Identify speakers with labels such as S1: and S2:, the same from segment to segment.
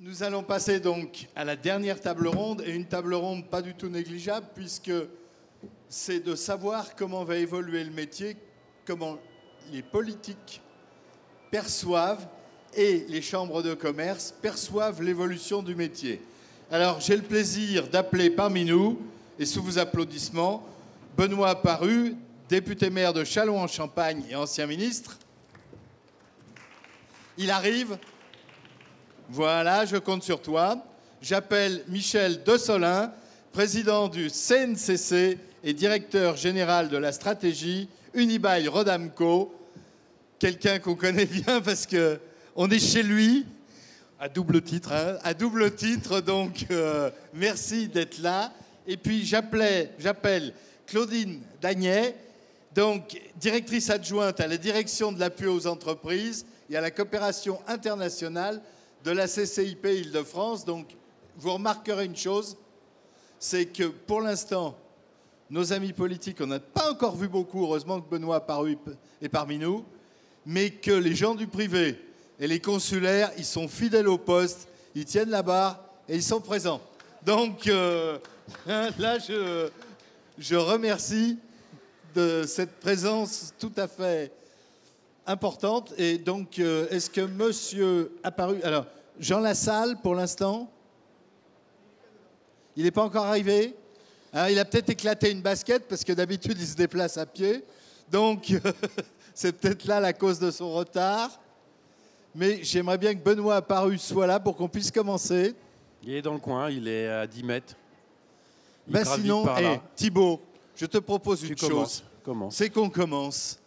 S1: Nous allons passer donc à la dernière table ronde, et une table ronde pas du tout négligeable, puisque c'est de savoir comment va évoluer le métier, comment les politiques perçoivent et les chambres de commerce perçoivent l'évolution du métier. Alors j'ai le plaisir d'appeler parmi nous, et sous vos applaudissements, Benoît Apparu, député maire de Châlons-en-Champagne et ancien ministre. Il arrive. Voilà, je compte sur toi. J'appelle Michel Dessolin, président du CNCC et directeur général de la stratégie Unibail-Rodamco. Quelqu'un qu'on connaît bien parce qu'on est chez lui.
S2: À double titre.
S1: Hein, à double titre, donc merci d'être là. Et puis j'appelle Claudine Dagnet, donc directrice adjointe à la direction de l'appui aux entreprises et à la coopération internationale de la CCIP Île-de-France. Donc, vous remarquerez une chose, c'est que pour l'instant, nos amis politiques, on n'a pas encore vu beaucoup, heureusement que Benoît Apparu est parmi nous, mais que les gens du privé et les consulaires, ils sont fidèles au poste, ils tiennent la barre et ils sont présents. Donc, là, je remercie de cette présence tout à fait importante. Et donc, est-ce que monsieur Apparu... Alors, Jean Lassalle, pour l'instant, il n'est pas encore arrivé. Hein, il a peut-être éclaté une basket, parce que d'habitude, il se déplace à pied. Donc, c'est peut-être là la cause de son retard. Mais j'aimerais bien que Benoît Apparu soit là pour qu'on puisse commencer.
S2: Il est dans le coin, il est à 10 mètres.
S1: Ben sinon, Thibault, je te propose une chose.
S2: Commence.
S1: C'est qu'on commence.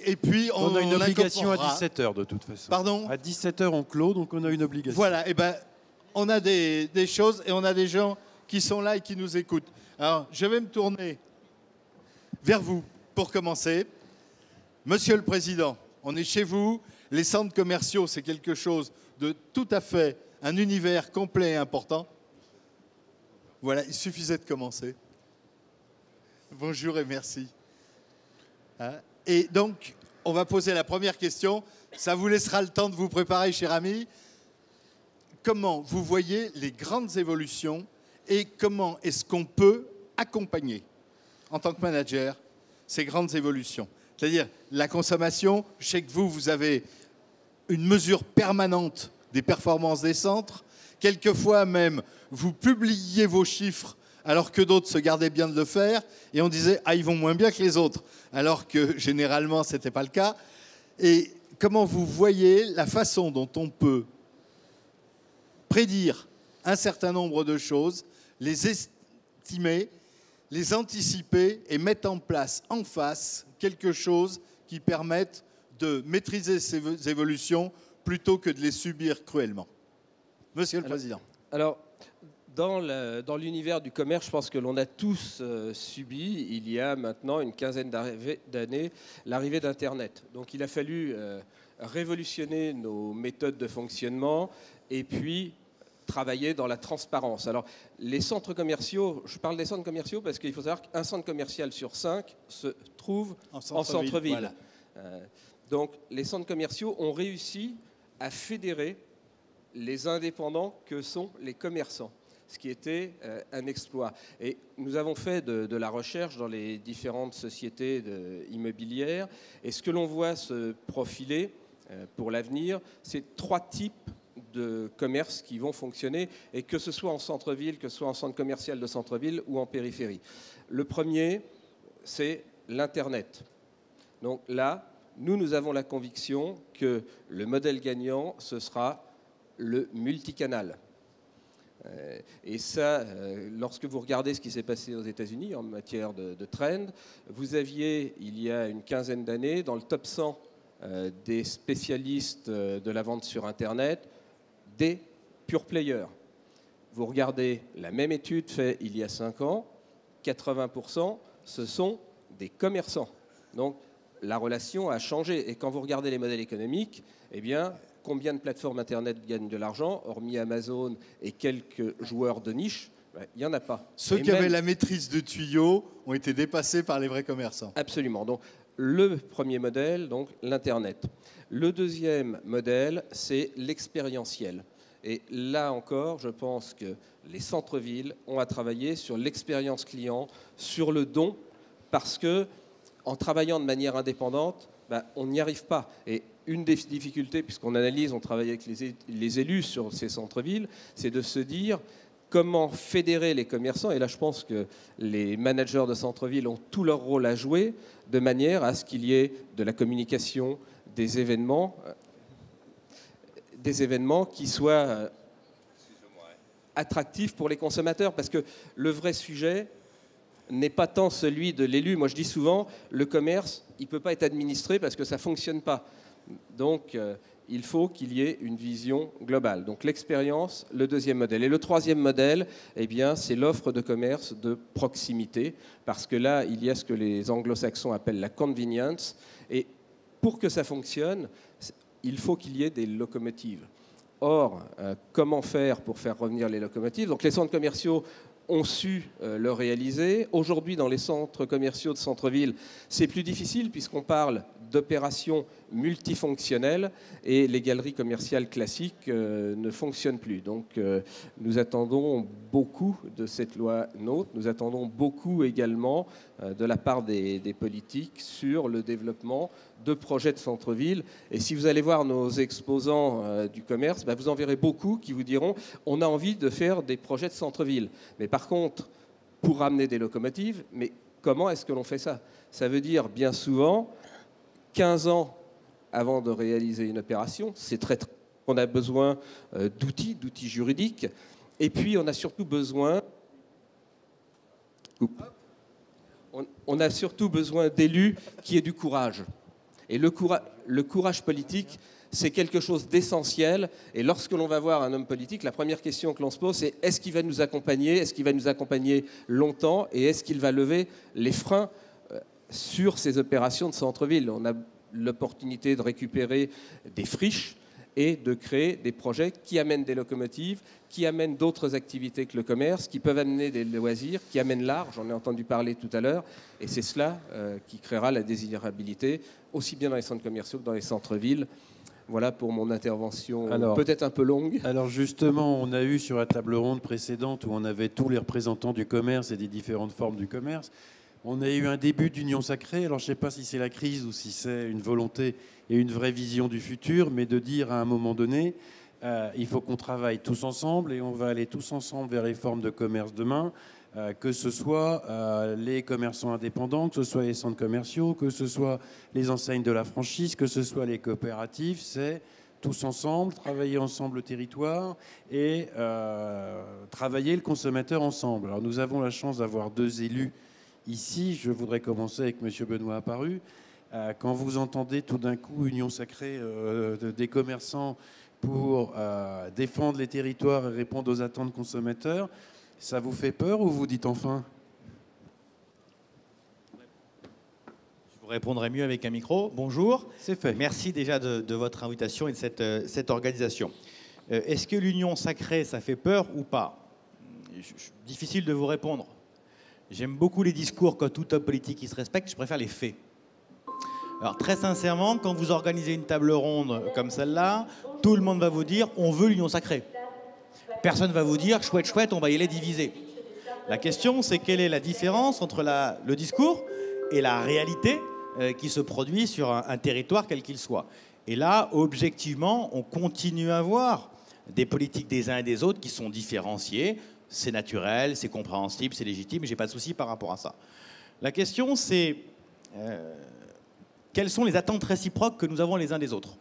S1: Et puis
S2: on a une obligation à 17h de toute façon.
S1: Pardon ?
S2: À 17h on clôt, donc on a une obligation.
S1: Voilà, et ben on a des choses et on a des gens qui sont là et qui nous écoutent. Alors, je vais me tourner vers vous pour commencer. Monsieur le Président, on est chez vous. Les centres commerciaux, c'est quelque chose de tout à fait, un univers complet et important. Voilà, il suffisait de commencer. Bonjour et merci. Et donc, on va poser la première question. Ça vous laissera le temps de vous préparer, cher ami. Comment vous voyez les grandes évolutions et comment est-ce qu'on peut accompagner, en tant que manager, ces grandes évolutions? C'est-à-dire la consommation. Je sais que vous avez une mesure permanente des performances des centres. Quelquefois même, vous publiez vos chiffres alors que d'autres se gardaient bien de le faire, et on disait « Ah, ils vont moins bien que les autres », alors que généralement, ce n'était pas le cas. Et comment vous voyez la façon dont on peut prédire un certain nombre de choses, les estimer, les anticiper et mettre en place en face quelque chose qui permette de maîtriser ces évolutions plutôt que de les subir cruellement. Monsieur le Président.
S3: Alors, dans l'univers du commerce, je pense que l'on a tous subi, il y a maintenant une quinzaine d'années, l'arrivée d'Internet. Donc il a fallu révolutionner nos méthodes de fonctionnement et puis travailler dans la transparence. Alors les centres commerciaux, je parle des centres commerciaux parce qu'il faut savoir qu'un centre commercial sur 5 se trouve en centre-ville. Voilà. Donc les centres commerciaux ont réussi à fédérer les indépendants que sont les commerçants, ce qui était un exploit. Et nous avons fait de la recherche dans les différentes sociétés immobilières, et ce que l'on voit se profiler pour l'avenir, c'est 3 types de commerces qui vont fonctionner, et que ce soit en centre-ville, que ce soit en centre commercial de centre-ville ou en périphérie. Le premier, c'est l'Internet. Donc là, nous avons la conviction que le modèle gagnant, ce sera le multicanal. Et ça, lorsque vous regardez ce qui s'est passé aux États-Unis en matière de trend, vous aviez, il y a une quinzaine d'années, dans le top 100 des spécialistes de la vente sur Internet, des pure players. Vous regardez la même étude faite il y a 5 ans, 80%, ce sont des commerçants. Donc, la relation a changé. Et quand vous regardez les modèles économiques, eh bien, combien de plateformes Internet gagnent de l'argent, hormis Amazon et quelques joueurs de niche? Il n'y en a pas.
S1: Ceux qui avaient la maîtrise de tuyaux ont été dépassés par les vrais commerçants.
S3: Absolument. Donc, le premier modèle, donc l'Internet. Le deuxième modèle, c'est l'expérientiel. Et là encore, je pense que les centres-villes ont à travailler sur l'expérience client, sur le don, parce que en travaillant de manière indépendante, on n'y arrive pas. Et une des difficultés, puisqu'on analyse, on travaille avec les élus sur ces centres-villes, c'est de se dire comment fédérer les commerçants. Et là, je pense que les managers de centre-ville ont tout leur rôle à jouer, de manière à ce qu'il y ait de la communication, des événements qui soient attractifs pour les consommateurs. Parce que le vrai sujet n'est pas tant celui de l'élu. Moi, je dis souvent, le commerce, il ne peut pas être administré parce que ça ne fonctionne pas. Donc, il faut qu'il y ait une vision globale. Donc, l'expérience, le deuxième modèle. Et le troisième modèle, eh bien, c'est l'offre de commerce de proximité. Parce que là, il y a ce que les anglo-saxons appellent la convenience. Et pour que ça fonctionne, il faut qu'il y ait des locomotives. Or, comment faire pour faire revenir les locomotives? Donc, les centres commerciaux ont su le réaliser. Aujourd'hui, dans les centres commerciaux de centre-ville, c'est plus difficile puisqu'on parle d'opérations multifonctionnelles et les galeries commerciales classiques ne fonctionnent plus. Donc, nous attendons beaucoup de cette loi NOTRe. Nous attendons beaucoup également de la part des politiques sur le développement de projets de centre-ville. Et si vous allez voir nos exposants du commerce, vous en verrez beaucoup qui vous diront on a envie de faire des projets de centre-ville. Mais par contre, pour ramener des locomotives, mais comment est-ce que l'on fait ça? Ça veut dire bien souvent 15 ans avant de réaliser une opération. C'est très. On a besoin d'outils juridiques. Et puis, on a surtout besoin. On a surtout besoin d'élus qui aient du courage. Et le courage politique, c'est quelque chose d'essentiel. Et lorsque l'on va voir un homme politique, la première question que l'on se pose, c'est est-ce qu'il va nous accompagner? Est-ce qu'il va nous accompagner longtemps? Et est-ce qu'il va lever les freins sur ces opérations de centre-ville? On a l'opportunité de récupérer des friches et de créer des projets qui amènent des locomotives, qui amènent d'autres activités que le commerce, qui peuvent amener des loisirs, qui amènent l'art, j'en ai entendu parler tout à l'heure, et c'est cela qui créera la désirabilité, aussi bien dans les centres commerciaux que dans les centres-villes. Voilà pour mon intervention, peut-être un peu longue.
S2: Alors justement, on a eu sur la table ronde précédente où on avait tous les représentants du commerce et des différentes formes du commerce. On a eu un début d'union sacrée. Alors je ne sais pas si c'est la crise ou si c'est une volonté et une vraie vision du futur, mais de dire à un moment donné, il faut qu'on travaille tous ensemble et on va aller tous ensemble vers les formes de commerce demain, que ce soit les commerçants indépendants, que ce soit les centres commerciaux, que ce soit les enseignes de la franchise, que ce soit les coopératives. C'est tous ensemble, travailler ensemble le territoire et travailler le consommateur ensemble. Alors nous avons la chance d'avoir deux élus ici. Je voudrais commencer avec M. Benoît Apparu. Quand vous entendez tout d'un coup union sacrée des commerçants pour défendre les territoires et répondre aux attentes consommateurs, ça vous fait peur ou vous dites enfin?
S4: Je vous répondrai mieux avec un micro. Bonjour.
S2: C'est fait.
S4: Merci déjà de votre invitation et de cette organisation. Est-ce que l'union sacrée, ça fait peur ou pas? Difficile de vous répondre. J'aime beaucoup les discours quand tout homme politique qui se respecte, je préfère les faits. Alors très sincèrement, quand vous organisez une table ronde comme celle-là, tout le monde va vous dire on veut l'union sacrée. Personne ne va vous dire chouette, chouette, on va y aller diviser. La question, c'est quelle est la différence entre le discours et la réalité qui se produit sur un territoire quel qu'il soit. Et là, objectivement, on continue à voir des politiques des uns et des autres qui sont différenciées. C'est naturel, c'est compréhensible, c'est légitime, j'ai pas de souci par rapport à ça. La question, c'est quelles sont les attentes réciproques que nous avons les uns des autres?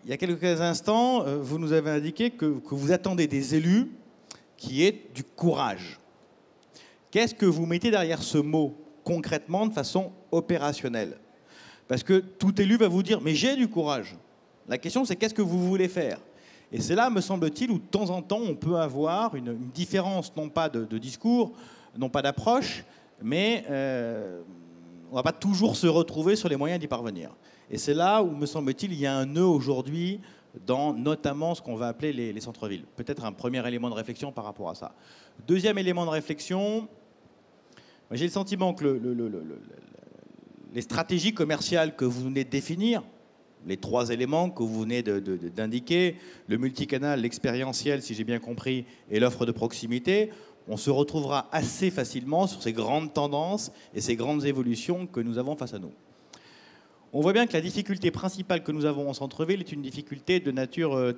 S4: Il y a quelques instants, vous nous avez indiqué que vous attendez des élus qui aient du courage. Qu'est-ce que vous mettez derrière ce mot concrètement de façon opérationnelle? Parce que tout élu va vous dire « mais j'ai du courage ». La question, c'est qu'est-ce que vous voulez faire? Et c'est là, me semble-t-il, où de temps en temps, on peut avoir une différence, non pas de discours, non pas d'approche, mais on ne va pas toujours se retrouver sur les moyens d'y parvenir. Et c'est là où, me semble-t-il, il y a un nœud aujourd'hui dans notamment ce qu'on va appeler les centres-villes. Peut-être un premier élément de réflexion par rapport à ça. Deuxième élément de réflexion, j'ai le sentiment que les stratégies commerciales que vous venez de définir, les 3 éléments que vous venez d'indiquer, le multicanal, l'expérientiel, si j'ai bien compris, et l'offre de proximité, on se retrouvera assez facilement sur ces grandes tendances et ces grandes évolutions que nous avons face à nous. On voit bien que la difficulté principale que nous avons en centre-ville est une difficulté de nature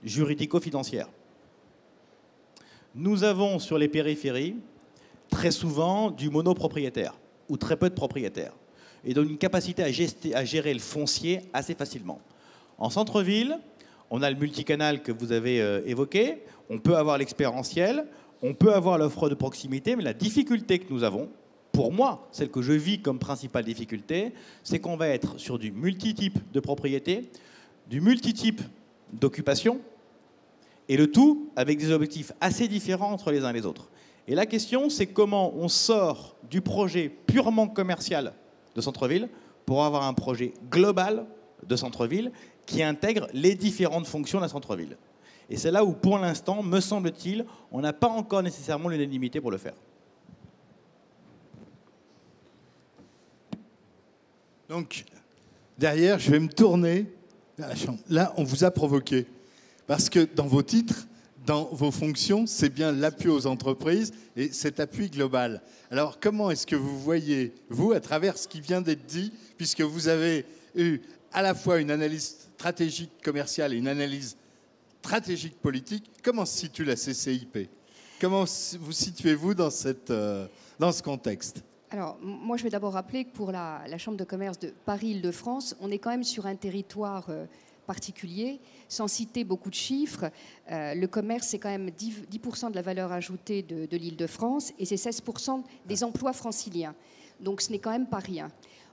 S4: juridico-financière. Nous avons sur les périphéries très souvent du monopropriétaire ou très peu de propriétaires et donc une capacité à gérer le foncier assez facilement. En centre-ville, on a le multicanal que vous avez évoqué, on peut avoir l'expérientiel, on peut avoir l'offre de proximité, mais la difficulté que nous avons, pour moi, celle que je vis comme principale difficulté, c'est qu'on va être sur du multitype de propriété, du multitype d'occupation, et le tout avec des objectifs assez différents entre les uns et les autres. Et la question, c'est comment on sort du projet purement commercial de centre-ville pour avoir un projet global de centre-ville qui intègre les différentes fonctions d'un centre-ville. Et c'est là où, pour l'instant, me semble-t-il, on n'a pas encore nécessairement l'unanimité pour le faire.
S1: Donc, derrière, je vais me tourner vers la Chambre. Là, on vous a provoqué. Parce que dans vos titres, dans vos fonctions, c'est bien l'appui aux entreprises et cet appui global. Alors, comment est-ce que vous voyez, vous, à travers ce qui vient d'être dit, puisque vous avez eu à la fois une analyse stratégique commerciale et une analyse stratégique politique, comment se situe la CCIP? Comment vous situez-vous dans ce contexte?
S5: Alors, moi, je vais d'abord rappeler que pour la Chambre de commerce de Paris-Île-de-France, on est quand même sur un territoire particulier. Sans citer beaucoup de chiffres, le commerce, c'est quand même 10% de la valeur ajoutée de l'Île-de-France et c'est 16% des emplois franciliens. Donc, ce n'est quand même pas rien.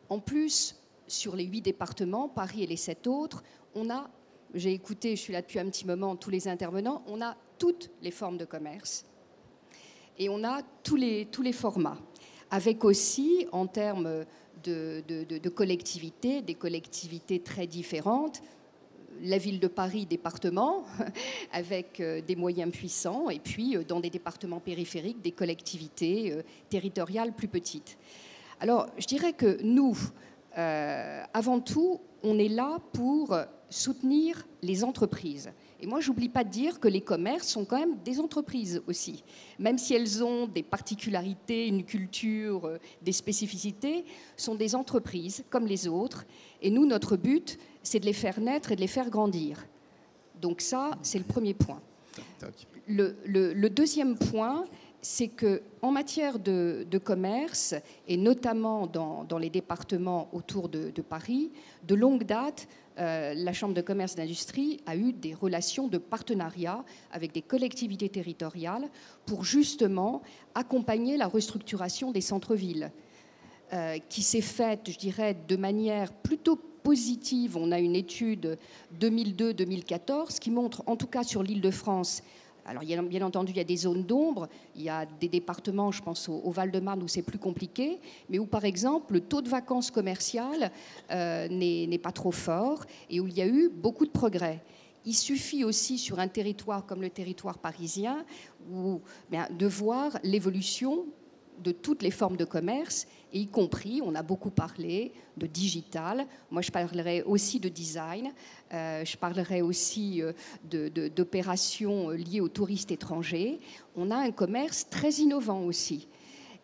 S5: En plus, sur les 8 départements, Paris et les 7 autres, on a, j'ai écouté, je suis là depuis un petit moment, tous les intervenants, on a toutes les formes de commerce et on a tous les formats. Avec aussi, en termes de collectivités, des collectivités très différentes, la ville de Paris, département, avec des moyens puissants, et puis dans des départements périphériques, des collectivités territoriales plus petites. Alors, je dirais que nous, avant tout, on est là pour soutenir les entreprises. Et moi, j'oublie pas de dire que les commerces sont quand même des entreprises aussi. Même si elles ont des particularités, une culture, des spécificités, sont des entreprises comme les autres. Et nous, notre but, c'est de les faire naître et de les faire grandir. Donc ça, c'est le premier point. Le deuxième point, c'est qu'en matière de commerce, et notamment dans les départements autour de Paris, de longue date, la Chambre de commerce et d'industrie a eu des relations de partenariat avec des collectivités territoriales pour justement accompagner la restructuration des centres-villes, qui s'est faite, je dirais, de manière plutôt positive. On a une étude 2002-2014 qui montre, en tout cas sur l'Île-de-France, alors bien entendu, il y a des zones d'ombre, il y a des départements, je pense au Val-de-Marne où c'est plus compliqué, mais où par exemple le taux de vacances commerciales n'est pas trop fort et où il y a eu beaucoup de progrès. Il suffit aussi sur un territoire comme le territoire parisien de voir l'évolution de toutes les formes de commerce, et y compris, on a beaucoup parlé de digital, moi je parlerai aussi de design, je parlerai aussi d'opérations liées aux touristes étrangers. On a un commerce très innovant aussi.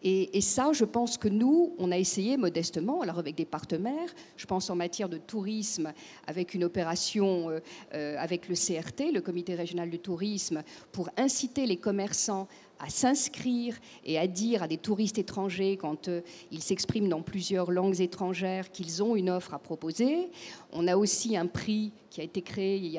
S5: Et ça, je pense que nous, on a essayé modestement, alors avec des partenaires, je pense en matière de tourisme, avec une opération avec le CRT, le Comité régional du tourisme, pour inciter les commerçants à s'inscrire et à dire à des touristes étrangers, quand ils s'expriment dans plusieurs langues étrangères, qu'ils ont une offre à proposer. On a aussi un prix qui a été créé il y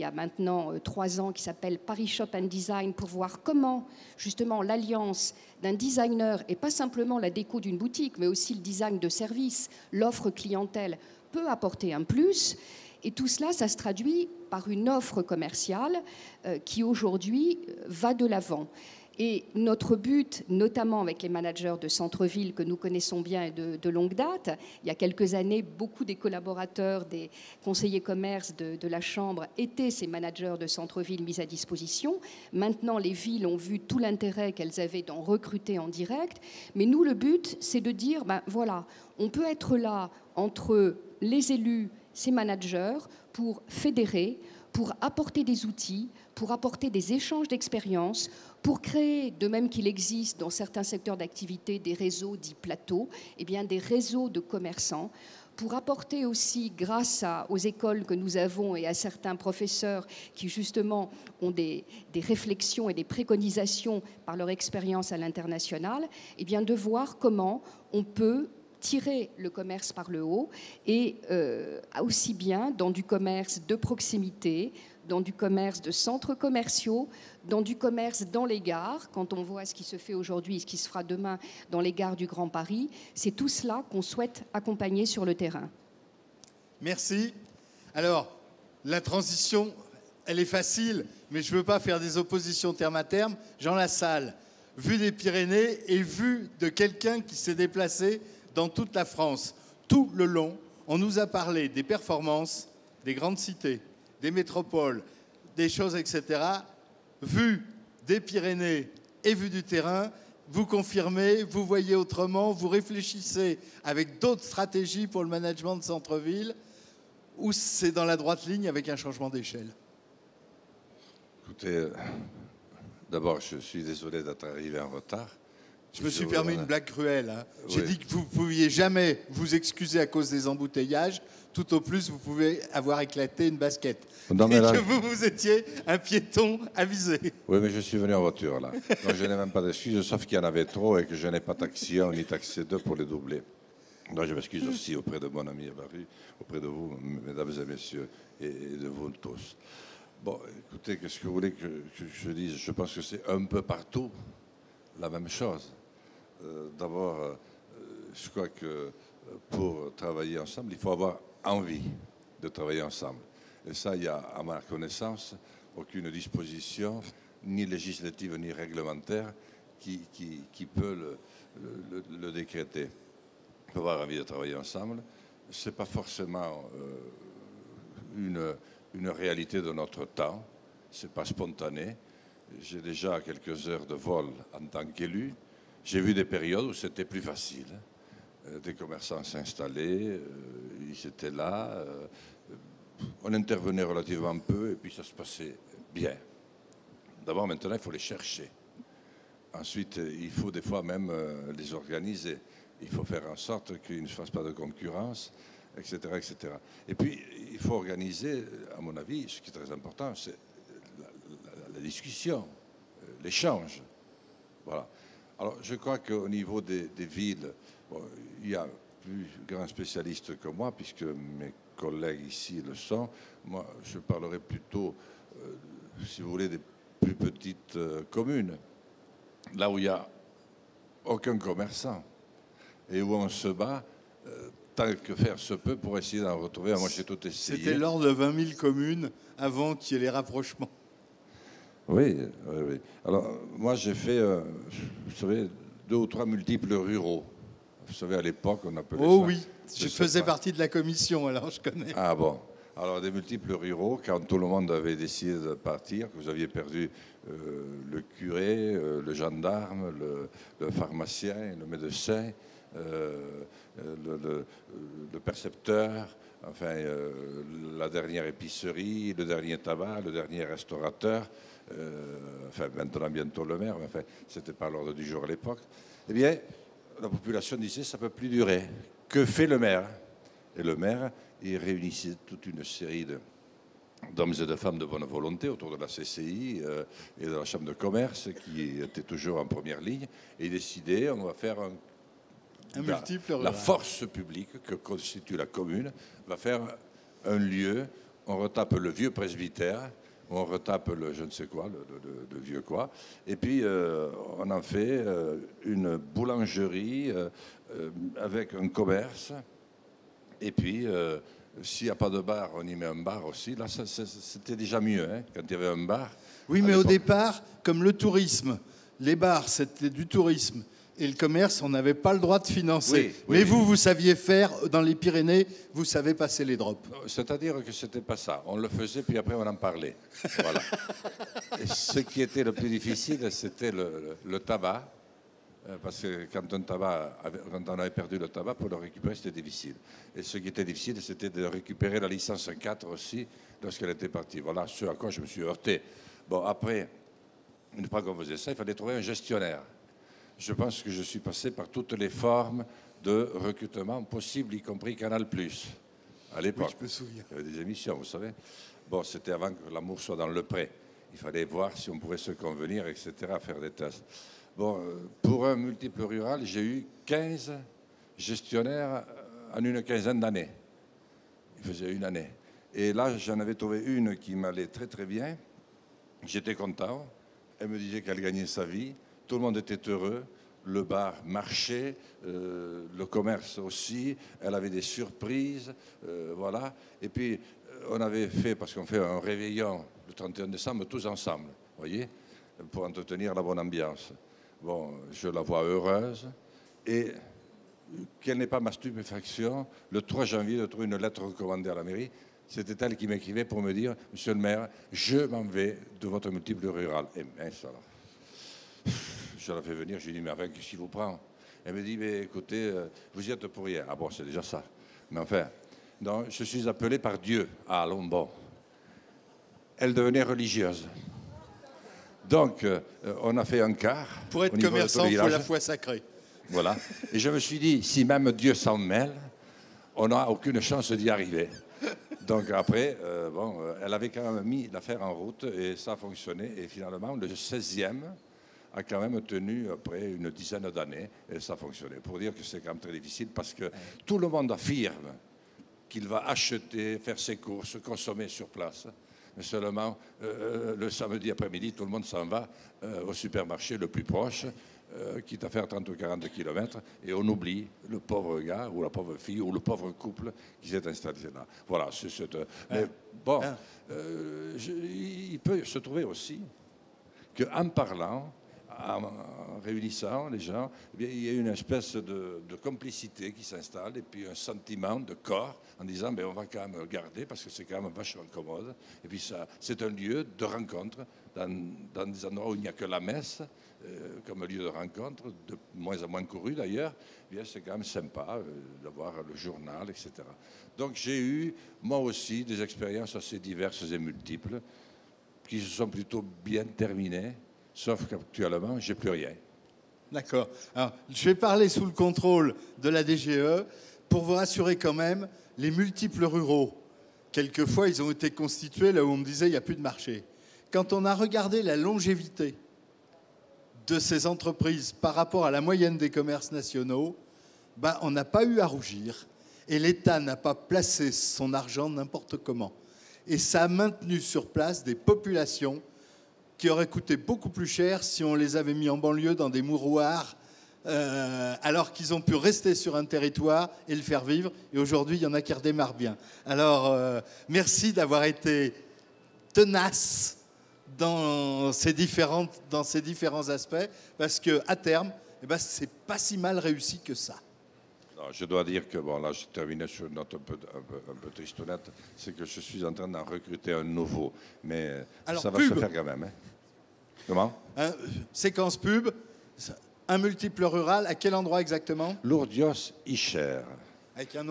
S5: a maintenant 3 ans, qui s'appelle Paris Shop and Design, pour voir comment, justement, l'alliance d'un designer, et pas simplement la déco d'une boutique, mais aussi le design de service, l'offre clientèle, peut apporter un plus. Et tout cela, ça se traduit par une offre commerciale qui, aujourd'hui, va de l'avant. Et notre but, notamment avec les managers de centre-ville que nous connaissons bien et de longue date, il y a quelques années, beaucoup des collaborateurs, des conseillers commerce de la Chambre étaient ces managers de centre-ville mis à disposition. Maintenant, les villes ont vu tout l'intérêt qu'elles avaient d'en recruter en direct. Mais nous, le but, c'est de dire, voilà, on peut être là entre les élus, ces managers pour fédérer, pour apporter des outils, pour apporter des échanges d'expériences, pour créer, de même qu'il existe dans certains secteurs d'activité des réseaux dits plateaux, eh bien des réseaux de commerçants, pour apporter aussi, grâce aux écoles que nous avons et à certains professeurs qui justement ont des réflexions et des préconisations par leur expérience à l'international, eh bien de voir comment on peut tirer le commerce par le haut et aussi bien dans du commerce de proximité, dans du commerce de centres commerciaux, dans du commerce dans les gares, quand on voit ce qui se fait aujourd'hui et ce qui se fera demain dans les gares du Grand Paris, c'est tout cela qu'on souhaite accompagner sur le terrain.
S1: Merci. Alors, la transition, elle est facile, mais je ne veux pas faire des oppositions terme à terme. Jean Lassalle, vu des Pyrénées et vu de quelqu'un qui s'est déplacé dans toute la France, tout le long, on nous a parlé des performances des grandes cités, des métropoles, des choses, etc. Vu des Pyrénées et vu du terrain, vous confirmez, vous voyez autrement, vous réfléchissez avec d'autres stratégies pour le management de centre-ville, ou c'est dans la droite ligne avec un changement d'échelle?
S6: Écoutez, d'abord, je suis désolé d'être arrivé en retard.
S1: Je me suis permis une blague cruelle. Hein.
S6: Oui.
S1: J'ai dit que vous ne pouviez jamais vous excuser à cause des embouteillages. Tout au plus, vous pouvez avoir éclaté une basket.
S6: Non,
S1: et
S6: mais là,
S1: que vous étiez un piéton avisé.
S6: oui, mais je suis venu en voiture, là. Donc, je n'ai même pas d'excuses, sauf qu'il y en avait trop et que je n'ai pas taxi 1 ni taxi 2 pour les doubler. Donc, je m'excuse aussi auprès de mon ami Barry, auprès de vous, mesdames et messieurs, et de vous tous. Bon, écoutez, qu'est-ce que vous voulez que je dise? Je pense que c'est un peu partout la même chose. D'abord, je crois que pour travailler ensemble, il faut avoir envie de travailler ensemble. Et ça, il y a, à ma connaissance, aucune disposition, ni législative ni réglementaire, qui peut le décréter. Il faut avoir envie de travailler ensemble. Ce n'est pas forcément une réalité de notre temps. Ce n'est pas spontané. J'ai déjà quelques heures de vol en tant qu'élu. J'ai vu des périodes où c'était plus facile. Des commerçants s'installaient, ils étaient là. On intervenait relativement peu et puis ça se passait bien. D'abord, maintenant, il faut les chercher. Ensuite, il faut des fois même les organiser. Il faut faire en sorte qu'ils ne se fassent pas de concurrence, etc., etc. Et puis, il faut organiser, à mon avis, ce qui est très important, c'est la discussion, l'échange. Voilà. Alors, je crois qu'au niveau des villes, bon, il y a plus grands spécialistes que moi, puisque mes collègues ici le sont. Moi, je parlerai plutôt, si vous voulez, des plus petites communes, là où il n'y a aucun commerçant et où on se bat tant que faire se peut pour essayer d'en retrouver. Moi, j'ai tout essayé.
S1: C'était l'ordre de 20 000 communes avant qu'il y ait les rapprochements.
S6: Oui, oui, oui. Alors, moi, j'ai fait, vous savez, 2 ou 3 multiples ruraux. Vous savez, à l'époque, on appelait ça...
S1: Oh oui, je faisais partie de la commission, alors je connais.
S6: Ah bon. Alors, des multiples ruraux, quand tout le monde avait décidé de partir, que vous aviez perdu le curé, le gendarme, le pharmacien, le médecin, le percepteur, enfin, la dernière épicerie, le dernier tabac, le dernier restaurateur, enfin, maintenant bientôt le maire, mais enfin, c'était pas à l'ordre du jour à l'époque. Eh bien, la population disait ça ne peut plus durer. Que fait le maire? Et le maire, il réunissait toute une série d'hommes et de femmes de bonne volonté autour de la CCI et de la Chambre de commerce qui étaient toujours en première ligne. Et il décidait, on va faire la force publique que constitue la commune, va faire un lieu, on retape le vieux presbytère, on retape le je ne sais quoi, le vieux quoi, et puis on en fait une boulangerie avec un commerce, et puis s'il n'y a pas de bar, on y met un bar aussi. Là, c'était déjà mieux, hein, quand il y avait un bar.
S1: Oui, mais au départ, comme le tourisme, les bars, c'était du tourisme. Et le commerce, on n'avait pas le droit de financer.
S6: Oui,
S1: mais vous saviez faire, dans les Pyrénées, vous savez passer les drops.
S6: C'est-à-dire que c'était pas ça. On le faisait, puis après on en parlait. Voilà. Et ce qui était le plus difficile, c'était le tabac, Parce que quand on avait perdu le tabac, pour le récupérer, c'était difficile. Et ce qui était difficile, c'était de récupérer la licence 4 aussi, lorsqu'elle était partie. Voilà ce à quoi je me suis heurté. Bon, après, une fois qu'on faisait ça, il fallait trouver un gestionnaire. Je pense que je suis passé par toutes les formes de recrutement possibles, y compris Canal+. À l'époque,
S1: Oui, je me souviens.
S6: il y avait des émissions, vous savez. Bon, c'était avant que l'amour soit dans le pré. Il fallait voir si on pouvait se convenir, etc., faire des tests. Bon, pour un multiple rural, j'ai eu 15 gestionnaires en une quinzaine d'années. Il faisait une année. Et là, j'en avais trouvé une qui m'allait très très bien. J'étais content. Elle me disait qu'elle gagnait sa vie. Tout le monde était heureux. Le bar marchait, le commerce aussi. Elle avait des surprises, voilà. Et puis, on avait fait, parce qu'on fait un réveillon le 31 décembre, tous ensemble, vous voyez, pour entretenir la bonne ambiance. Bon, je la vois heureuse. Et quelle n'est pas ma stupéfaction, le 3 janvier, de trouver une lettre recommandée à la mairie. C'était elle qui m'écrivait pour me dire, monsieur le maire, je m'en vais de votre multiple rural. Et mince alors. Je la fais venir, je lui dis, mais avec, qu'est-ce qui vous prend? Elle me dit, mais écoutez, vous y êtes pour rien. Ah bon, c'est déjà ça. Mais enfin, donc, je suis appelé par Dieu. Ah, allons, bon. Elle devenait religieuse. Donc, on a fait un quart.
S1: Pour être commerçant, il faut la foi sacrée.
S6: Voilà. Et je me suis dit, si même Dieu s'en mêle, on n'a aucune chance d'y arriver. Donc après, elle avait quand même mis l'affaire en route et ça a fonctionné. Et finalement, le 16e a quand même tenu après une dizaine d'années et ça a fonctionné. Pour dire que c'est quand même très difficile parce que tout le monde affirme qu'il va acheter, faire ses courses, consommer sur place. Mais seulement le samedi après-midi, tout le monde s'en va au supermarché le plus proche, quitte à faire 30 ou 40 kilomètres, et on oublie le pauvre gars ou la pauvre fille ou le pauvre couple qui s'est installé là. Voilà. Mais bon, il peut se trouver aussi qu'en parlant, en réunissant les gens, eh bien, il y a une espèce de complicité qui s'installe et puis un sentiment de corps en disant ben, on va quand même le garder parce que c'est quand même vachement commode. Et puis ça, c'est un lieu de rencontre dans des endroits où il n'y a que la messe comme lieu de rencontre, de moins en moins couru d'ailleurs. Eh bien, c'est quand même sympa d'avoir le journal, etc. Donc j'ai eu moi aussi des expériences assez diverses et multiples qui se sont plutôt bien terminées. Sauf qu'actuellement, je n'ai plus rien.
S1: D'accord. Alors, je vais parler sous le contrôle de la DGE pour vous rassurer quand même, les multiples ruraux, quelquefois, ils ont été constitués là où on me disait il n'y a plus de marché. Quand on a regardé la longévité de ces entreprises par rapport à la moyenne des commerces nationaux, ben, on n'a pas eu à rougir. Et l'État n'a pas placé son argent n'importe comment. Et ça a maintenu sur place des populations qui auraient coûté beaucoup plus cher si on les avait mis en banlieue dans des mouroirs, alors qu'ils ont pu rester sur un territoire et le faire vivre. Et aujourd'hui, il y en a qui redémarrent bien. Alors, merci d'avoir été tenace dans ces différents aspects, parce qu'à terme, eh ben, c'est pas si mal réussi que ça.
S6: Non, je dois dire que, bon, là, je terminais sur une note un peu tristounette, c'est que je suis en train d'en recruter un nouveau. Mais alors, ça va se faire quand même. Hein. Comment
S1: séquence pub, un multiple rural, à quel endroit exactement?
S6: Lourdios-Icher.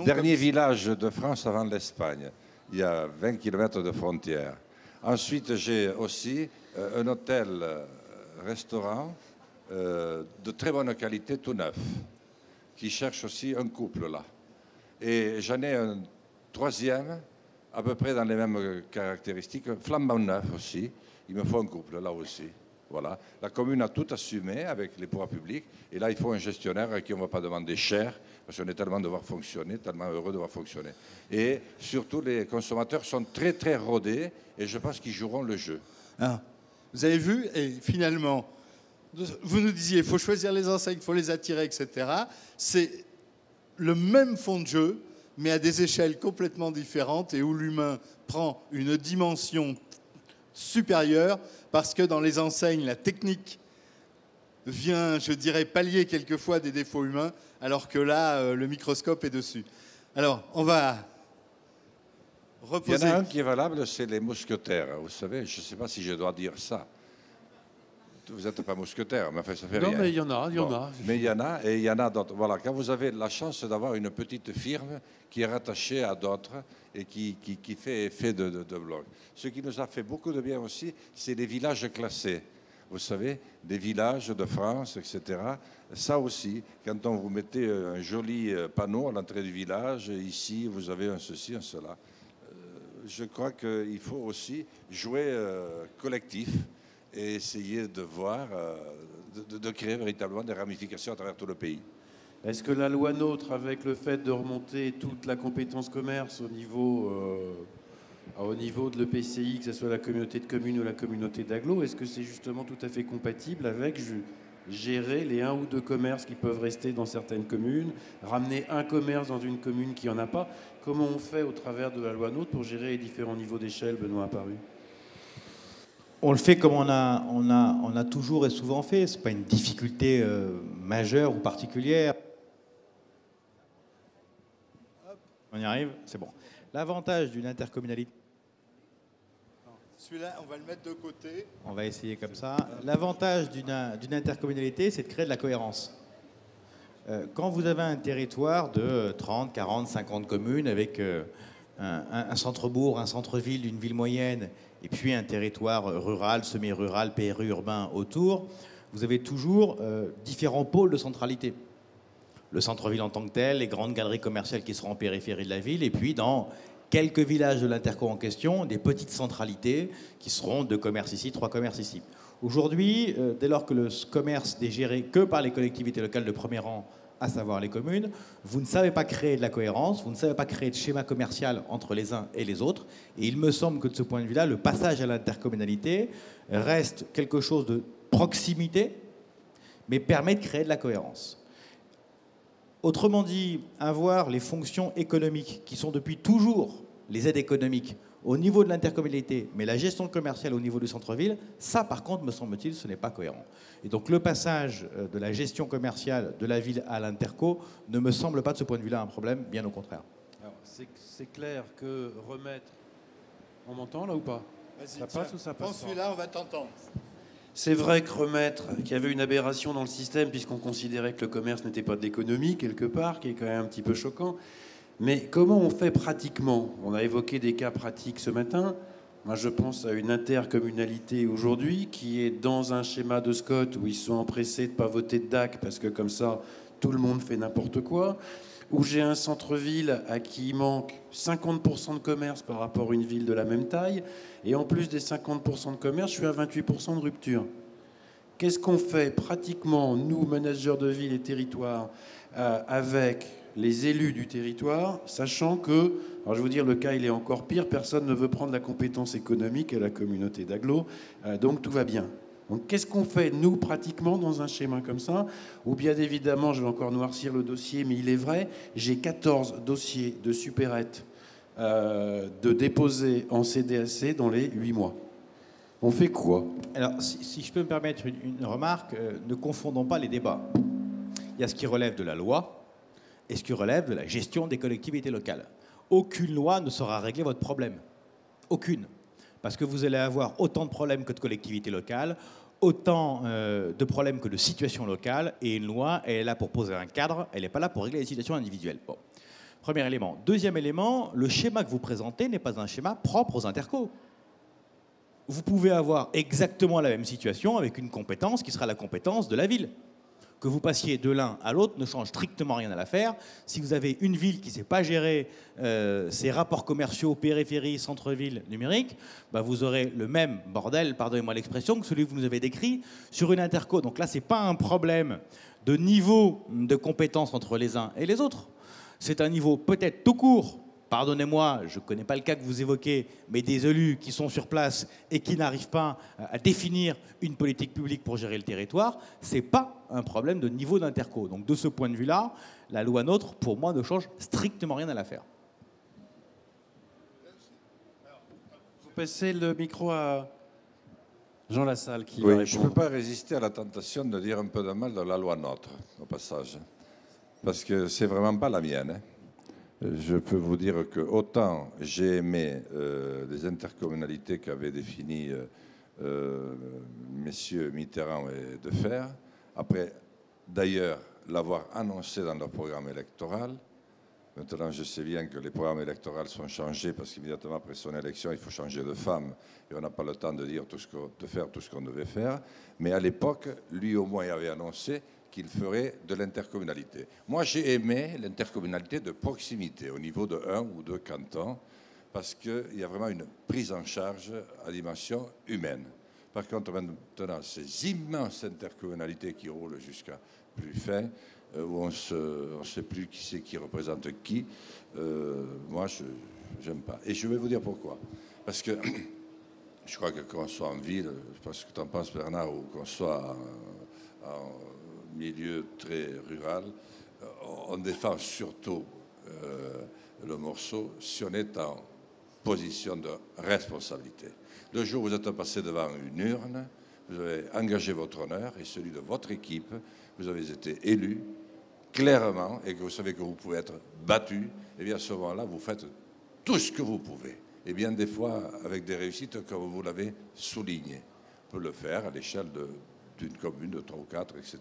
S6: Dernier village de France avant l'Espagne. Il y a 20 km de frontière. Ensuite, j'ai aussi un hôtel-restaurant de très bonne qualité, tout neuf, qui cherche aussi un couple là. Et j'en ai un troisième, à peu près dans les mêmes caractéristiques, flambant neuf aussi. Il me faut un couple là aussi. Voilà. La commune a tout assumé avec les pouvoirs publics. Et là, il faut un gestionnaire à qui on ne va pas demander cher, parce qu'on est tellement de voir fonctionner, tellement heureux de voir fonctionner. Et surtout, les consommateurs sont très, très rodés, et je pense qu'ils joueront le jeu.
S1: Ah, vous avez vu, et finalement, vous nous disiez, il faut choisir les enseignes, il faut les attirer, etc. C'est le même fond de jeu, mais à des échelles complètement différentes, et où l'humain prend une dimension supérieure, parce que dans les enseignes, la technique vient, je dirais, pallier quelquefois des défauts humains, alors que là, le microscope est dessus. Alors, on va reposer.
S6: Il y en a un qui est valable, c'est les mousquetaires. Vous savez, je ne sais pas si je dois dire ça. vous n'êtes pas mousquetaire, mais enfin, ça fait
S2: Non,
S6: rien.
S2: mais il y en a, il y en a.
S6: Mais il y en a, et il y en a d'autres. Voilà, quand vous avez la chance d'avoir une petite firme qui est rattachée à d'autres et qui fait effet de bloc. Ce qui nous a fait beaucoup de bien aussi, c'est les villages classés. Vous savez, des villages de France, etc. Ça aussi, quand on vous mettez un joli panneau à l'entrée du village, ici, vous avez un ceci, un cela. Je crois qu'il faut aussi jouer collectif et essayer de voir, de créer véritablement des ramifications à travers tout le pays.
S2: Est-ce que la loi NOTRe, avec le fait de remonter toute la compétence commerce au niveau de l'EPCI, que ce soit la communauté de communes ou la communauté d'agglo, est-ce que c'est justement tout à fait compatible avec gérer les 1 ou 2 commerces qui peuvent rester dans certaines communes, ramener un commerce dans une commune qui n'en a pas? Comment on fait au travers de la loi NOTRe pour gérer les différents niveaux d'échelle, Benoît Apparu?
S4: On le fait comme on a toujours et souvent fait. Ce n'est pas une difficulté majeure ou particulière. On y arrive? C'est bon. L'avantage d'une intercommunalité...
S1: Celui-là, on va le mettre de côté.
S4: On va essayer comme ça. L'avantage d'une intercommunalité, c'est de créer de la cohérence. Quand vous avez un territoire de 30, 40, 50 communes avec un centre-bourg, un centre-ville, une ville moyenne, et puis un territoire rural, semi-rural, périurbain autour, vous avez toujours différents pôles de centralité. Le centre-ville en tant que tel, les grandes galeries commerciales qui seront en périphérie de la ville, et puis dans quelques villages de l'interco en question, des petites centralités qui seront 2 commerces ici, 3 commerces ici. Aujourd'hui, dès lors que le commerce n'est géré que par les collectivités locales de premier rang, à savoir les communes, vous ne savez pas créer de la cohérence, vous ne savez pas créer de schéma commercial entre les uns et les autres. Et il me semble que de ce point de vue-là, le passage à l'intercommunalité reste quelque chose de proximité, mais permet de créer de la cohérence. Autrement dit, avoir les fonctions économiques qui sont depuis toujours les aides économiques au niveau de l'intercommunalité, mais la gestion commerciale au niveau du centre-ville, ça par contre, me semble-t-il, ce n'est pas cohérent. Et donc le passage de la gestion commerciale de la ville à l'interco ne me semble pas de ce point de vue-là un problème, bien au contraire.
S2: C'est clair que remettre... On m'entend là ou pas? Ça passe ou ça passe pas?
S1: Prends celui-là, on va t'entendre.
S2: C'est vrai que remettre qu'il y avait une aberration dans le système puisqu'on considérait que le commerce n'était pas de l'économie quelque part, qui est quand même un petit peu choquant. Mais comment on fait pratiquement? On a évoqué des cas pratiques ce matin. Moi, je pense à une intercommunalité aujourd'hui qui est dans un schéma de Scott où ils sont empressés de ne pas voter de DAC parce que comme ça, tout le monde fait n'importe quoi. Où j'ai un centre-ville à qui il manque 50% de commerce par rapport à une ville de la même taille. Et en plus des 50% de commerce, je suis à 28% de rupture. Qu'est-ce qu'on fait pratiquement, nous, managers de ville et territoire, avec les élus du territoire, sachant que, alors je vais vous dire, le cas il est encore pire, personne ne veut prendre la compétence économique à la communauté d'agglo, donc tout va bien. Donc qu'est-ce qu'on fait, nous, pratiquement, dans un schéma comme ça? Ou bien évidemment, je vais encore noircir le dossier, mais il est vrai, j'ai 14 dossiers de supérette de déposer en CDAC dans les 8 mois. On fait quoi?
S4: Alors, si je peux me permettre une remarque, ne confondons pas les débats. Il y a ce qui relève de la loi et ce qui relève de la gestion des collectivités locales. Aucune loi ne saura régler votre problème. Aucune. Parce que vous allez avoir autant de problèmes que de collectivités locales, autant de problèmes que de situations locales, et une loi, elle est là pour poser un cadre, elle n'est pas là pour régler les situations individuelles. Bon. Premier élément. Deuxième élément, le schéma que vous présentez n'est pas un schéma propre aux intercos. Vous pouvez avoir exactement la même situation avec une compétence qui sera la compétence de la ville. Que vous passiez de l'un à l'autre ne change strictement rien à l'affaire. Si vous avez une ville qui ne sait pas gérer ses rapports commerciaux, périphérie, centre-ville, numérique, bah vous aurez le même bordel, pardonnez-moi l'expression, que celui que vous nous avez décrit sur une interco. Donc là, ce n'est pas un problème de niveau de compétence entre les uns et les autres. C'est un niveau peut-être tout court. Pardonnez-moi, je ne connais pas le cas que vous évoquez, mais des élus qui sont sur place et qui n'arrivent pas à définir une politique publique pour gérer le territoire, ce n'est pas un problème de niveau d'interco. Donc de ce point de vue-là, la loi NOTRe, pour moi, ne change strictement rien à l'affaire.
S2: Vous passez le micro à Jean Lassalle qui va
S6: Oui,
S2: répondre.
S6: je ne peux pas résister à la tentation de dire un peu de mal de la loi NOTRe, au passage, parce que c'est vraiment pas la mienne, hein. Je peux vous dire que autant j'ai aimé des intercommunalités qu'avait défini messieurs Mitterrand et Defer, après d'ailleurs l'avoir annoncé dans leur programme électoral. Maintenant, je sais bien que les programmes électoraux sont changés parce qu'immédiatement après son élection, il faut changer de femme et on n'a pas le temps de faire tout ce qu'on devait faire. Mais à l'époque, lui au moins avait annoncé qu'il ferait de l'intercommunalité. Moi, j'ai aimé l'intercommunalité de proximité au niveau de 1 ou 2 cantons parce qu'il y a vraiment une prise en charge à dimension humaine. Par contre, maintenant, ces immenses intercommunalités qui roulent jusqu'à plus fin, où on ne sait plus qui c'est qui représente qui, moi, je n'aime pas. Et je vais vous dire pourquoi. Parce que je crois que qu'on soit en ville, je pense que tu en penses, Bernard, ou qu'on soit en milieu très rural, on défend surtout le morceau si on est en position de responsabilité. Le jour où vous êtes passé devant une urne, vous avez engagé votre honneur et celui de votre équipe, vous avez été élu clairement et que vous savez que vous pouvez être battu, et bien à ce moment-là, vous faites tout ce que vous pouvez. Et bien des fois, avec des réussites comme vous l'avez souligné. On peut le faire à l'échelle d'une commune de 3 ou 4, etc.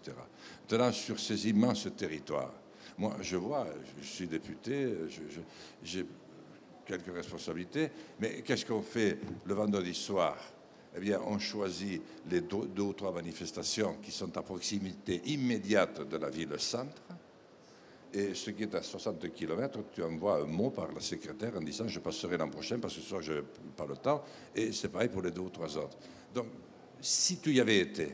S6: Maintenant, sur ces immenses territoires, moi, je vois, je suis député, j'ai quelques responsabilités, mais qu'est-ce qu'on fait le vendredi soir? Eh bien, on choisit les 2 ou 3 manifestations qui sont à proximité immédiate de la ville-centre. Et ce qui est à 60 km, tu envoies un mot par la secrétaire en disant « je passerai l'an prochain parce que ce soir, je n'ai pas le temps ». Et c'est pareil pour les 2 ou 3 autres. Donc, si tu y avais été,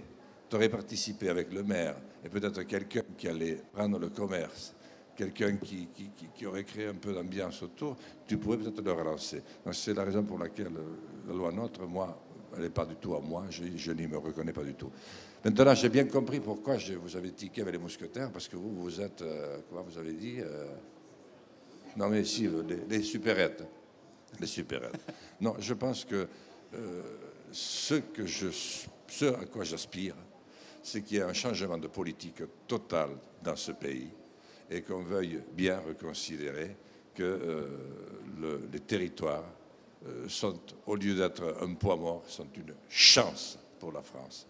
S6: tu aurais participé avec le maire et peut-être quelqu'un qui allait prendre le commerce, quelqu'un qui aurait créé un peu d'ambiance autour, tu pourrais peut-être le relancer. Donc, c'est la raison pour laquelle la loi NOTRe, moi, elle n'est pas du tout à moi, je n'y me reconnais pas du tout. Maintenant, j'ai bien compris pourquoi vous avez tiqué avec les mousquetaires, parce que vous êtes, comment vous avez dit non mais si, les supérettes. Les supérettes. Non, je pense que ce à quoi j'aspire, c'est qu'il y ait un changement de politique total dans ce pays et qu'on veuille bien reconsidérer que les territoires sont, au lieu d'être un poids mort, sont une chance pour la France.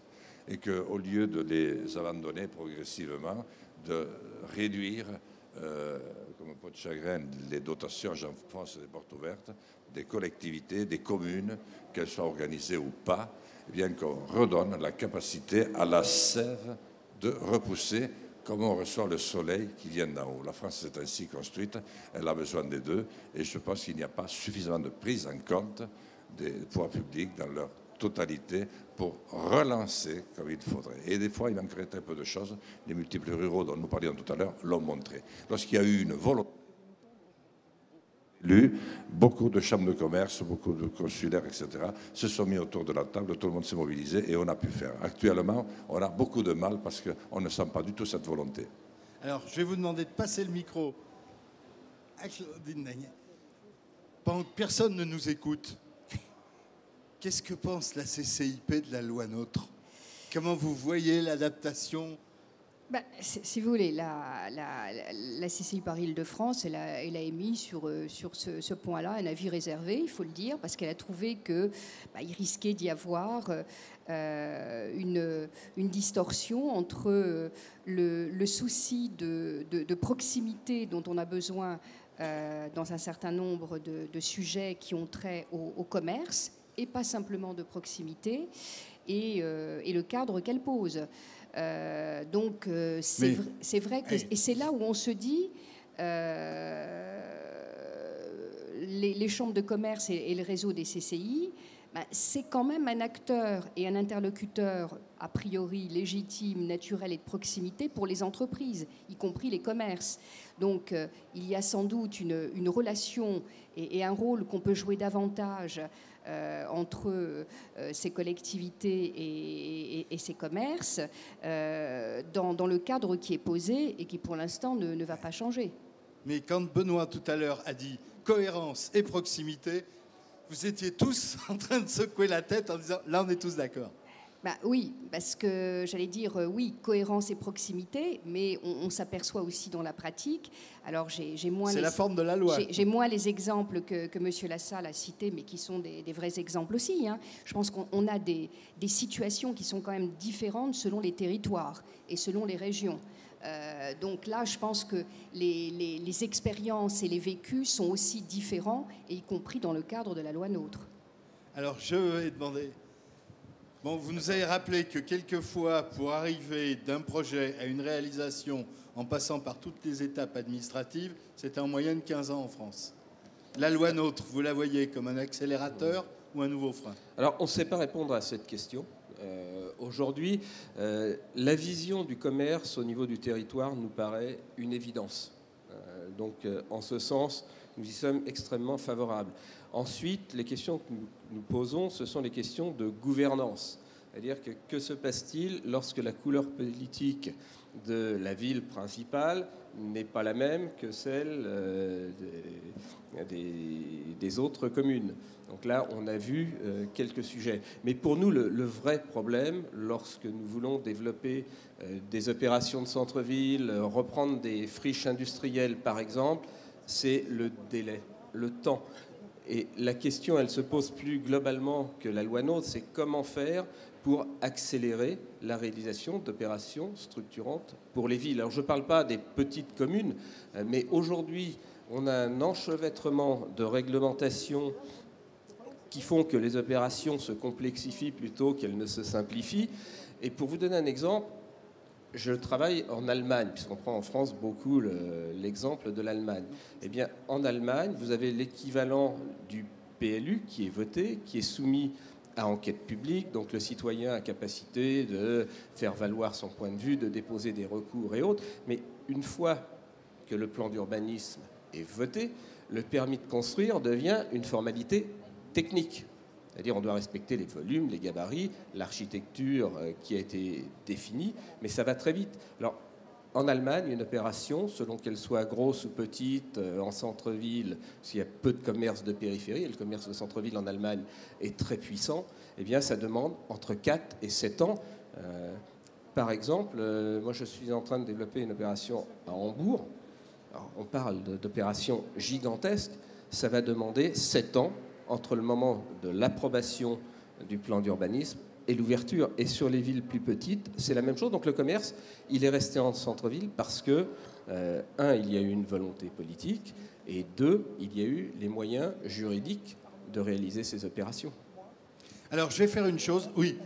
S6: Et qu'au lieu de les abandonner progressivement, de réduire, comme un pot de chagrin, les dotations, j'enfonce des portes ouvertes, des collectivités, des communes, qu'elles soient organisées ou pas, eh bien qu'on redonne la capacité à la sève de repousser comme on reçoit le soleil qui vient d'en haut. La France s'est ainsi construite, elle a besoin des deux, et je pense qu'il n'y a pas suffisamment de prise en compte des pouvoirs publics dans leur totalité pour relancer comme il faudrait. Et des fois, il manquerait très peu de choses. Les multiples ruraux dont nous parlions tout à l'heure l'ont montré. Lorsqu'il y a eu une volonté, beaucoup de chambres de commerce, beaucoup de consulaires, etc., se sont mis autour de la table, tout le monde s'est mobilisé et on a pu faire. Actuellement, on a beaucoup de mal parce qu'on ne sent pas du tout cette volonté.
S1: Alors, je vais vous demander de passer le micro à Claudine Daniel. Pendant que personne ne nous écoute, qu'est-ce que pense la CCIP de la loi NOTRe? Comment vous voyez l'adaptation?
S5: Si vous voulez, la CCI Paris-Île-de-France, elle a émis sur ce point-là un avis réservé, il faut le dire, parce qu'elle a trouvé qu'il risquait d'y avoir une distorsion entre le souci de proximité dont on a besoin dans un certain nombre de sujets qui ont trait au commerce, et pas simplement de proximité, et le cadre qu'elle pose. Donc c'est vrai que et c'est là où on se dit les chambres de commerce et le réseau des CCI, c'est quand même un acteur et un interlocuteur a priori légitime, naturel et de proximité pour les entreprises, y compris les commerces. Donc il y a sans doute une relation et un rôle qu'on peut jouer davantage entre ces collectivités et ces commerces dans le cadre qui est posé et qui pour l'instant ne va pas changer.
S1: Mais quand Benoît tout à l'heure a dit cohérence et proximité, vous étiez tous en train de secouer la tête en disant là on est tous d'accord.
S5: Oui, parce que j'allais dire, oui, cohérence et proximité, mais on s'aperçoit aussi dans la pratique. Alors j'ai moins.
S1: C'est la forme de la loi.
S5: J'ai moins les exemples que M. Lassalle a cités, mais qui sont des vrais exemples aussi. Hein. Je pense qu'on a des situations qui sont quand même différentes selon les territoires et selon les régions. Donc là, je pense que les expériences et les vécus sont aussi différents, et y compris dans le cadre de la loi NOTRe.
S1: Alors, je vais demander... Bon, vous nous avez rappelé que quelquefois, pour arriver d'un projet à une réalisation en passant par toutes les étapes administratives, c'était en moyenne 15 ans en France. La loi NOTRe, vous la voyez comme un accélérateur ou un nouveau frein?
S3: Alors, on ne sait pas répondre à cette question. Aujourd'hui, la vision du commerce au niveau du territoire nous paraît une évidence. Donc, en ce sens, nous y sommes extrêmement favorables. Ensuite, les questions que nous posons, ce sont les questions de gouvernance. C'est-à-dire que se passe-t-il lorsque la couleur politique de la ville principale n'est pas la même que celle des autres communes? Donc là, on a vu quelques sujets. Mais pour nous, le vrai problème, lorsque nous voulons développer des opérations de centre-ville, reprendre des friches industrielles, par exemple, c'est le délai, le temps. Et la question, elle se pose plus globalement que la loi NOTRe, c'est comment faire pour accélérer la réalisation d'opérations structurantes pour les villes. Alors je ne parle pas des petites communes, mais aujourd'hui, on a un enchevêtrement de réglementations qui font que les opérations se complexifient plutôt qu'elles ne se simplifient. Et pour vous donner un exemple, je travaille en Allemagne, puisqu'on prend en France beaucoup l'exemple de l'Allemagne. Eh bien, en Allemagne, vous avez l'équivalent du PLU qui est voté, qui est soumis à enquête publique, donc le citoyen a capacité de faire valoir son point de vue, de déposer des recours et autres. Mais une fois que le plan d'urbanisme est voté, le permis de construire devient une formalité technique. C'est-à-dire on doit respecter les volumes, les gabarits, l'architecture qui a été définie, mais ça va très vite. Alors, en Allemagne, une opération, selon qu'elle soit grosse ou petite, en centre-ville, s'il y a peu de commerce de périphérie, et le commerce de centre-ville en Allemagne est très puissant, eh bien ça demande entre 4 et 7 ans. Par exemple, moi je suis en train de développer une opération à Hambourg. Alors, on parle d'opérations gigantesques, ça va demander 7 ans entre le moment de l'approbation du plan d'urbanisme et l'ouverture. Et sur les villes plus petites, c'est la même chose. Donc le commerce, il est resté en centre-ville parce que, un, il y a eu une volonté politique, et deux, il y a eu les moyens juridiques de réaliser ces opérations.
S1: Alors je vais faire une chose, oui,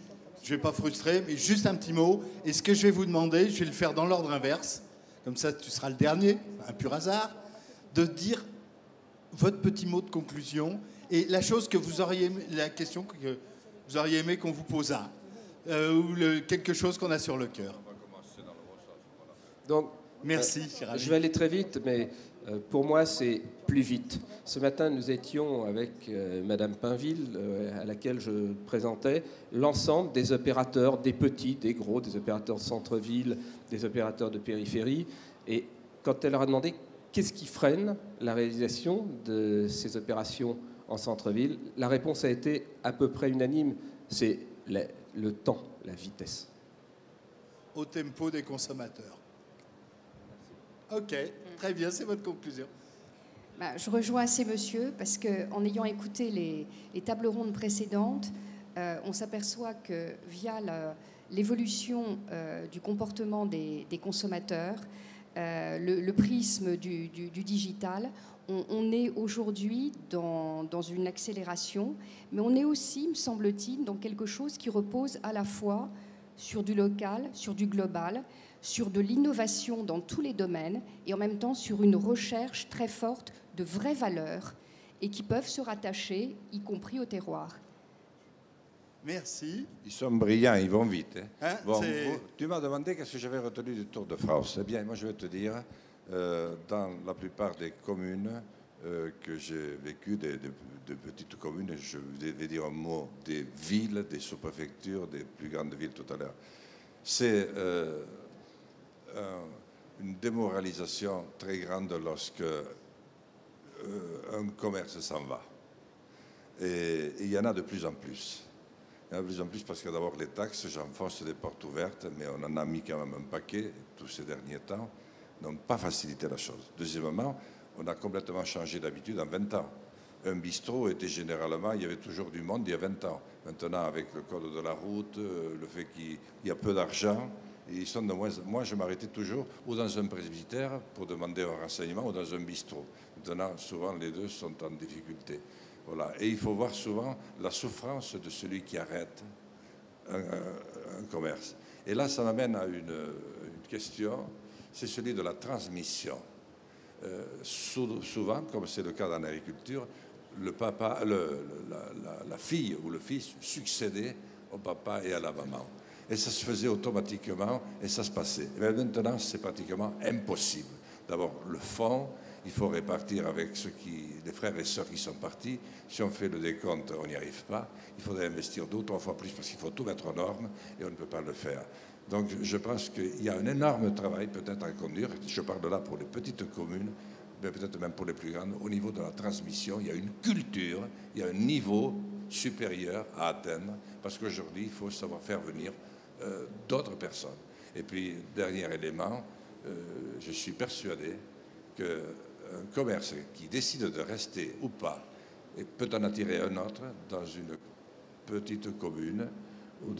S1: je ne vais pas frustrer, mais juste un petit mot. Et ce que je vais vous demander, je vais le faire dans l'ordre inverse, comme ça tu seras le dernier, un pur hasard, de dire votre petit mot de conclusion. Et la chose que vous auriez, la question que vous auriez aimé qu'on vous posât, ou quelque chose qu'on a sur le cœur.
S3: Donc,
S1: merci, cher ami.
S3: Je vais aller très vite, mais pour moi, c'est plus vite. Ce matin, nous étions avec Madame Pinville, à laquelle je présentais l'ensemble des opérateurs, des petits, des gros, des opérateurs de centre-ville, des opérateurs de périphérie. Et quand elle leur a demandé qu'est-ce qui freine la réalisation de ces opérations en centre-ville, la réponse a été à peu près unanime, c'est le temps, la vitesse.
S1: Au tempo des consommateurs. Ok, très bien, c'est votre conclusion.
S5: Je rejoins ces messieurs parce qu'en ayant écouté les tables rondes précédentes, on s'aperçoit que via l'évolution du comportement des consommateurs, le prisme du digital, on est aujourd'hui dans une accélération, mais on est aussi, me semble-t-il, dans quelque chose qui repose à la fois sur du local, sur du global, sur de l'innovation dans tous les domaines, et en même temps sur une recherche très forte de vraies valeurs, et qui peuvent se rattacher, y compris au terroir.
S1: Merci.
S6: Ils sont brillants, ils vont vite.
S1: Hein,
S6: bon, tu m'as demandé qu'est-ce que j'avais retenu du Tour de France. Eh bien, moi, je vais te dire, dans la plupart des communes que j'ai vécues, de petites communes, je vais dire un mot des villes, des sous-préfectures, des plus grandes villes tout à l'heure, c'est une démoralisation très grande lorsque un commerce s'en va. Et il y en a de plus en plus. Il y en a de plus en plus parce que d'abord les taxes, j'enfonce des portes ouvertes, mais on en a mis quand même un paquet tous ces derniers temps, n'ont pas facilité la chose. Deuxièmement, on a complètement changé d'habitude en 20 ans. Un bistrot était généralement, il y avait toujours du monde il y a 20 ans. Maintenant, avec le code de la route, le fait qu'il y a peu d'argent, ils sont de moins. Moi, je m'arrêtais toujours ou dans un presbytère pour demander un renseignement ou dans un bistrot. Maintenant, souvent, les deux sont en difficulté. Voilà. Et il faut voir souvent la souffrance de celui qui arrête un commerce. Et là, ça m'amène à une question, c'est celui de la transmission. Souvent, comme c'est le cas dans l'agriculture, la fille ou le fils succédait au papa et à la maman. Et ça se faisait automatiquement et ça se passait. Mais maintenant, c'est pratiquement impossible. D'abord, le fond, il faut répartir avec les frères et sœurs qui sont partis. Si on fait le décompte, on n'y arrive pas. Il faudrait investir 2 ou 3 fois plus parce qu'il faut tout mettre en norme et on ne peut pas le faire. Donc je pense qu'il y a un énorme travail peut-être à conduire. Je parle là pour les petites communes, mais peut-être même pour les plus grandes. Au niveau de la transmission, il y a une culture, il y a un niveau supérieur à atteindre parce qu'aujourd'hui, il faut savoir faire venir d'autres personnes. Et puis, dernier élément, je suis persuadé qu'un commerce qui décide de rester ou pas et peut en attirer un autre dans une petite commune ou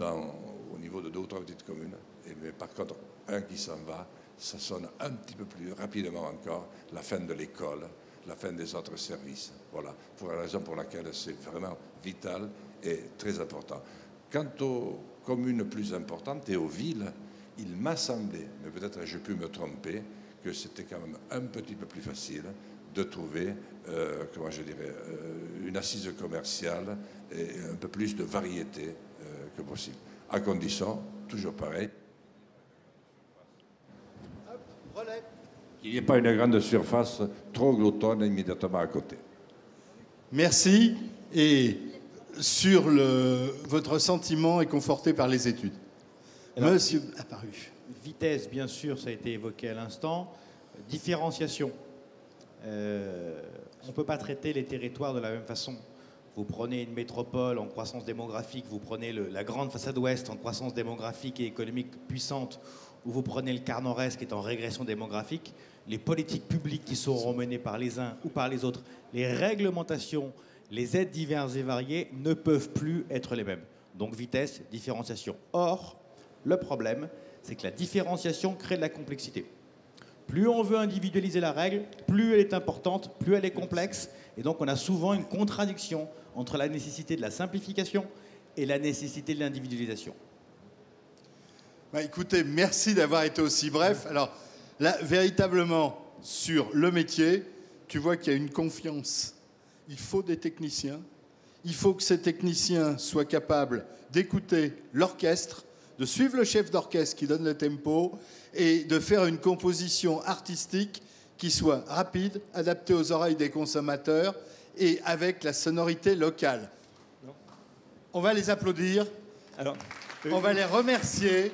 S6: au niveau de 2 ou 3 petites communes. Mais par contre, un qui s'en va, ça sonne un petit peu plus rapidement encore la fin de l'école, la fin des autres services. Voilà, pour la raison pour laquelle c'est vraiment vital et très important. Quant aux communes plus importantes et aux villes, il m'a semblé, mais peut-être j'ai pu me tromper, que c'était quand même un petit peu plus facile de trouver, comment je dirais, une assise commerciale et un peu plus de variété que possible. À condition, toujours pareil, qu'il n'y ait pas une grande surface trop gloutonne immédiatement à côté.
S1: Merci. Et sur votre sentiment est conforté par les études.
S4: Alors,
S1: Monsieur apparu.
S4: Vitesse, bien sûr, ça a été évoqué à l'instant. Différenciation. On ne peut pas traiter les territoires de la même façon. Vous prenez une métropole en croissance démographique, vous prenez la grande façade ouest en croissance démographique et économique puissante, ou vous prenez le quart nord-est qui est en régression démographique. Les politiques publiques qui seront menées par les uns ou par les autres, les réglementations, les aides diverses et variées ne peuvent plus être les mêmes. Donc vitesse, différenciation. Or, le problème, c'est que la différenciation crée de la complexité. Plus on veut individualiser la règle, plus elle est importante, plus elle est complexe. Et donc on a souvent une contradiction entre la nécessité de la simplification et la nécessité de l'individualisation.
S1: Bah, écoutez, merci d'avoir été aussi bref. Alors là, véritablement, sur le métier, tu vois qu'il y a une confiance. Il faut des techniciens. Il faut que ces techniciens soient capables d'écouter l'orchestre, de suivre le chef d'orchestre qui donne le tempo et de faire une composition artistique qui soit rapide, adaptée aux oreilles des consommateurs et avec la sonorité locale. On va les applaudir. On va les remercier.